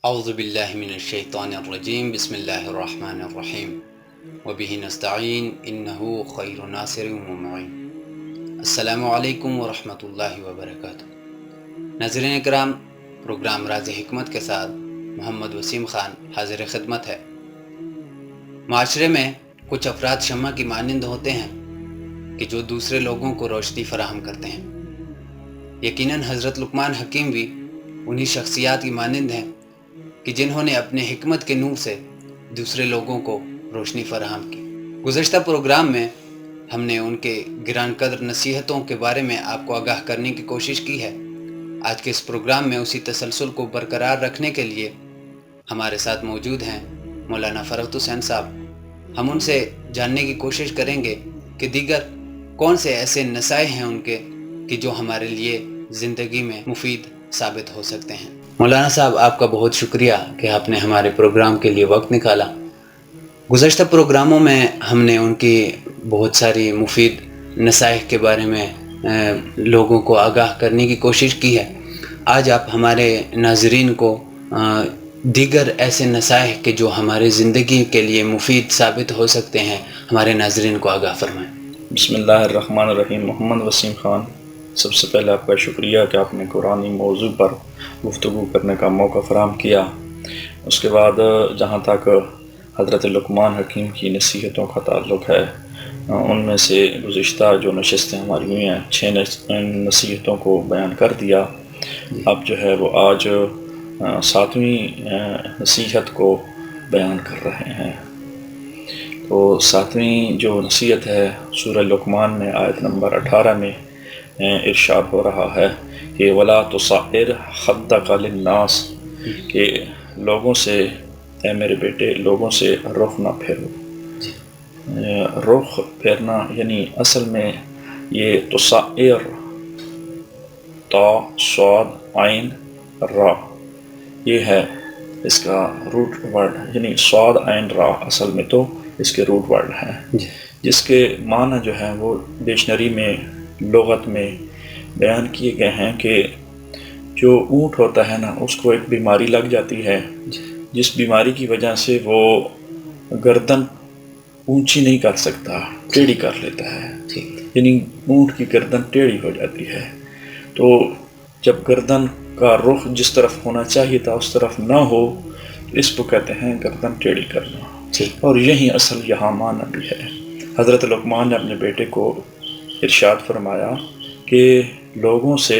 اعوذ باللہ من الشیطان الرجیم بسم اللہ الرحمن الرحیم وبہ نستعین انہ خیر ناصر و معین۔ السلام علیکم ورحمۃ اللہ وبرکاتہ۔ ناظرین اکرام، پروگرام راز حکمت کے ساتھ محمد وسیم خان حاضر خدمت ہے۔ معاشرے میں کچھ افراد شمع کی مانند ہوتے ہیں کہ جو دوسرے لوگوں کو روشنی فراہم کرتے ہیں۔ یقیناً حضرت لقمان حکیم بھی انہی شخصیات کی مانند ہیں کہ جنہوں نے اپنے حکمت کے نور سے دوسرے لوگوں کو روشنی فراہم کی۔ گزشتہ پروگرام میں ہم نے ان کے گران قدر نصیحتوں کے بارے میں آپ کو آگاہ کرنے کی کوشش کی ہے۔ آج کے اس پروگرام میں اسی تسلسل کو برقرار رکھنے کے لیے ہمارے ساتھ موجود ہیں مولانا فرغت حسین صاحب۔ ہم ان سے جاننے کی کوشش کریں گے کہ دیگر کون سے ایسے نصائح ہیں ان کے کہ جو ہمارے لیے زندگی میں مفید ثابت ہو سکتے ہیں۔ مولانا صاحب، آپ کا بہت شکریہ کہ آپ نے ہمارے پروگرام کے لیے وقت نکالا۔ گزشتہ پروگراموں میں ہم نے ان کی بہت ساری مفید نصائح کے بارے میں لوگوں کو آگاہ کرنے کی کوشش کی ہے۔ آج آپ ہمارے ناظرین کو دیگر ایسے نصائح کہ جو ہمارے زندگی کے لیے مفید ثابت ہو سکتے ہیں، ہمارے ناظرین کو آگاہ فرمائیں۔ بسم اللہ الرحمن الرحیم۔ محمد وسیم خان، سب سے پہلے آپ کا شکریہ کہ آپ نے قرآنی موضوع پر گفتگو کرنے کا موقع فراہم کیا۔ اس کے بعد جہاں تک حضرت لقمان حکیم کی نصیحتوں کا تعلق ہے، ان میں سے گزشتہ جو نشستیں ہماری ہوئی ہیں 6 نصیحتوں کو بیان کر دیا۔ اب جو ہے وہ آج 7ویں نصیحت کو بیان کر رہے ہیں۔ تو 7ویں جو نصیحت ہے سورہ لقمان میں آیت نمبر 18 میں ارشاد ہو رہا ہے کہ وَلَا تُصَعِّرْ خَدَّكَ لِلنَّاسِ، کہ لوگوں سے، اے میرے بیٹے، لوگوں سے رخ نہ پھیرو۔ رخ پھیرنا یعنی اصل میں یہ تصعر، تا صاد عین را، یہ ہے اس کا روٹ ورڈ، یعنی صاد عین را اصل میں تو اس کے روٹ ورڈ ہیں، جس کے معنی جو ہیں وہ ڈکشنری میں، لغت میں بیان کیے گئے ہیں کہ جو اونٹ ہوتا ہے نا، اس کو ایک بیماری لگ جاتی ہے جس بیماری کی وجہ سے وہ گردن اونچی نہیں کر سکتا، ٹیڑھی کر لیتا ہے، یعنی اونٹ کی گردن ٹیڑھی ہو جاتی ہے۔ تو جب گردن کا رخ جس طرف ہونا چاہیے تھا اس طرف نہ ہو تو اس کو کہتے ہیں گردن ٹیڑھی کرنا، اور یہی اصل یہاں معنی بھی ہے۔ حضرت لقمان نے اپنے بیٹے کو ارشاد فرمایا کہ لوگوں سے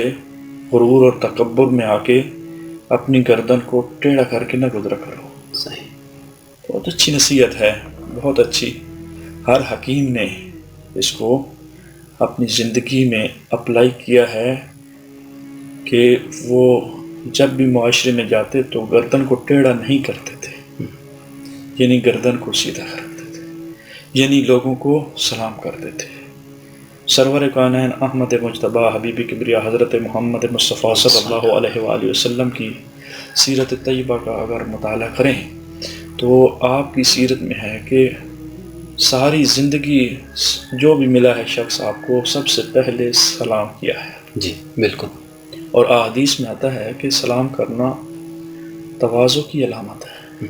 غرور اور تکبر میں آ کے اپنی گردن کو ٹیڑھا کر کے نہ گزرا کرو۔ صحیح، بہت اچھی نصیحت ہے، بہت اچھی۔ ہر حکیم نے اس کو اپنی زندگی میں اپلائی کیا ہے کہ وہ جب بھی معاشرے میں جاتے تو گردن کو ٹیڑھا نہیں کرتے تھے، یعنی گردن کو سیدھا کرتے تھے، یعنی لوگوں کو سلام کرتے تھے۔ سرور کائنات احمد مجتبی حبیب کبریا حضرت محمد مصطفیٰ صلی اللہ علیہ وآلہ وسلم کی سیرت طیبہ کا اگر مطالعہ کریں تو آپ کی سیرت میں ہے کہ ساری زندگی جو بھی ملا ہے شخص آپ کو سب سے پہلے سلام کیا ہے۔ جی بالکل۔ اور احادیث میں آتا ہے کہ سلام کرنا تواضع کی علامت ہے،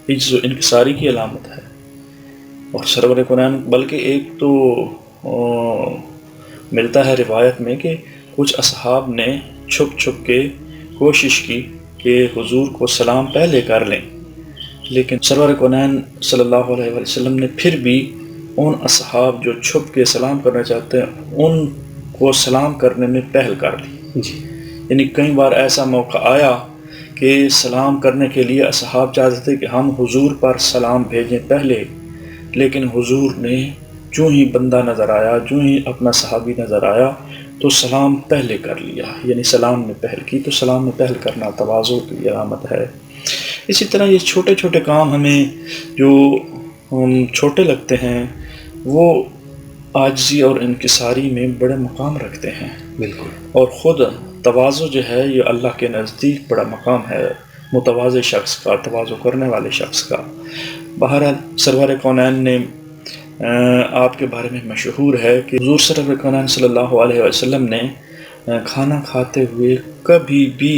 عجز و انکساری کی علامت ہے۔ اور سرور قرآن بلکہ ایک تو ملتا ہے روایت میں کہ کچھ اصحاب نے چھپ چھپ کے کوشش کی کہ حضور کو سلام پہلے کر لیں، لیکن سرور کونین صلی اللہ علیہ وسلم نے پھر بھی ان اصحاب جو چھپ کے سلام کرنا چاہتے ہیں ان کو سلام کرنے میں پہل کر لی۔ جی، یعنی کئی بار ایسا موقع آیا کہ سلام کرنے کے لیے اصحاب چاہتے تھے کہ ہم حضور پر سلام بھیجیں پہلے، لیکن حضور نے جو ہی بندہ نظر آیا، جو ہی اپنا صحابی نظر آیا تو سلام پہلے کر لیا، یعنی سلام میں پہل کی۔ تو سلام میں پہل کرنا تواضع کی علامت ہے۔ اسی طرح یہ چھوٹے چھوٹے کام ہمیں جو چھوٹے لگتے ہیں وہ عاجزی اور انکساری میں بڑے مقام رکھتے ہیں۔ بالکل۔ اور خود تواضع جو ہے یہ اللہ کے نزدیک بڑا مقام ہے، متواضع شخص کا، تواضع کرنے والے شخص کا۔ بہرحال سرور کونین نے آپ کے بارے میں مشہور ہے کہ حضور سرور کونین صلی اللہ علیہ وسلم نے کھانا کھاتے ہوئے کبھی بھی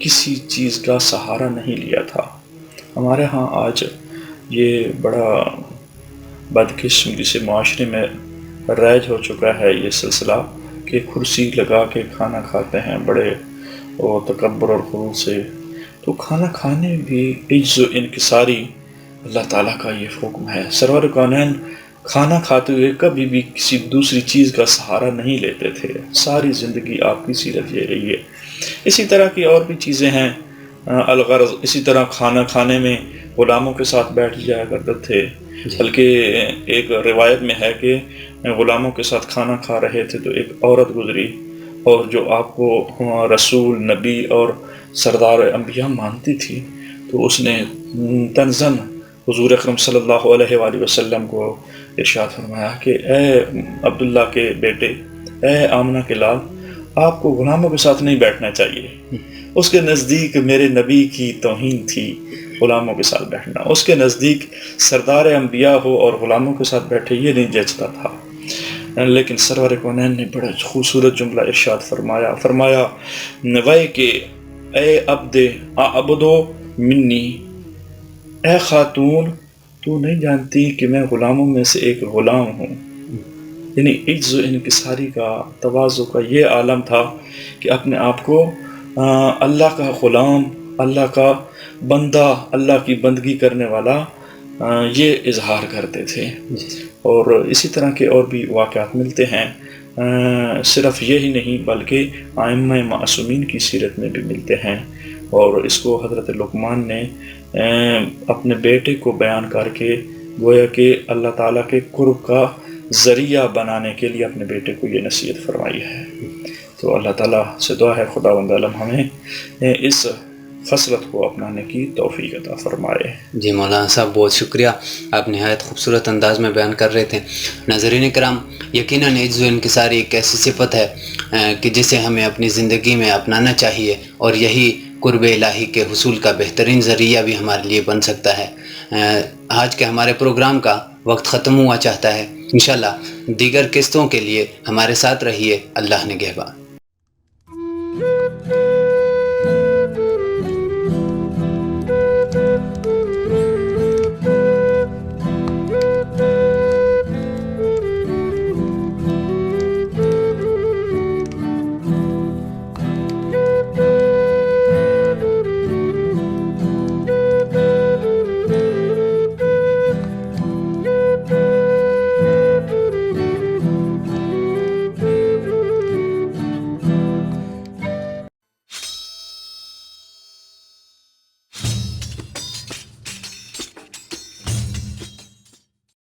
کسی چیز کا سہارا نہیں لیا تھا۔ ہمارے ہاں آج یہ بڑا بدقسمتی سے معاشرے میں رائج ہو چکا ہے یہ سلسلہ کہ کرسی لگا کے کھانا کھاتے ہیں بڑے اور تکبر اور غرور سے۔ تو کھانا کھانے میں بھی عجز و انکساری اللہ تعالیٰ کا یہ حکم ہے۔ سرور کونین کھانا کھاتے ہوئے کبھی بھی کسی دوسری چیز کا سہارا نہیں لیتے تھے، ساری زندگی آپ کی سیرت یہ رہی ہے۔ اسی طرح کی اور بھی چیزیں ہیں الغرض۔ اسی طرح کھانا کھانے میں غلاموں کے ساتھ بیٹھ جایا کرتے تھے، بلکہ ایک روایت میں ہے کہ غلاموں کے ساتھ کھانا کھا رہے تھے تو ایک عورت گزری اور جو آپ کو رسول، نبی اور سردار انبیاء مانتی تھی، تو اس نے تنزن حضور اکرم صلی اللہ علیہ وآلہ وسلم کو ارشاد فرمایا کہ اے عبداللہ کے بیٹے، اے آمنہ کے لال، آپ کو غلاموں کے ساتھ نہیں بیٹھنا چاہیے۔ اس کے نزدیک میرے نبی کی توہین تھی غلاموں کے ساتھ بیٹھنا، اس کے نزدیک سردار انبیاء ہو اور غلاموں کے ساتھ بیٹھے یہ نہیں جچتا تھا۔ لیکن سرور کونین نے بڑا خوبصورت جملہ ارشاد فرمایا وے کہ اے عبد اعبدو منی، اے خاتون تو نہیں جانتی کہ میں غلاموں میں سے ایک غلام ہوں۔ یعنی عجز و انکساری کا، تواضع کا یہ عالم تھا کہ اپنے آپ کو اللہ کا غلام، اللہ کا بندہ، اللہ کی بندگی کرنے والا یہ اظہار کرتے تھے۔ اور اسی طرح کے اور بھی واقعات ملتے ہیں، صرف یہی نہیں بلکہ ائمہ معصومین کی سیرت میں بھی ملتے ہیں۔ اور اس کو حضرت لقمان نے اپنے بیٹے کو بیان کر کے گویا کہ اللہ تعالیٰ کے قرب کا ذریعہ بنانے کے لیے اپنے بیٹے کو یہ نصیحت فرمائی ہے۔ تو اللہ تعالیٰ سے دعا ہے خداوند عالم ہمیں اس خصلت کو اپنانے کی توفیق عطا فرمائے۔ جی مولانا صاحب بہت شکریہ، آپ نہایت خوبصورت انداز میں بیان کر رہے تھے۔ ناظرین کرام، یقیناً عجز و انکساری ایک ایسی صفت ہے کہ جسے ہمیں اپنی زندگی میں اپنانا چاہیے، اور یہی قرب الہی کے حصول کا بہترین ذریعہ بھی ہمارے لیے بن سکتا ہے۔ آج کے ہمارے پروگرام کا وقت ختم ہوا چاہتا ہے، انشاءاللہ دیگر قسطوں کے لیے ہمارے ساتھ رہیے۔ اللہ نگہبان۔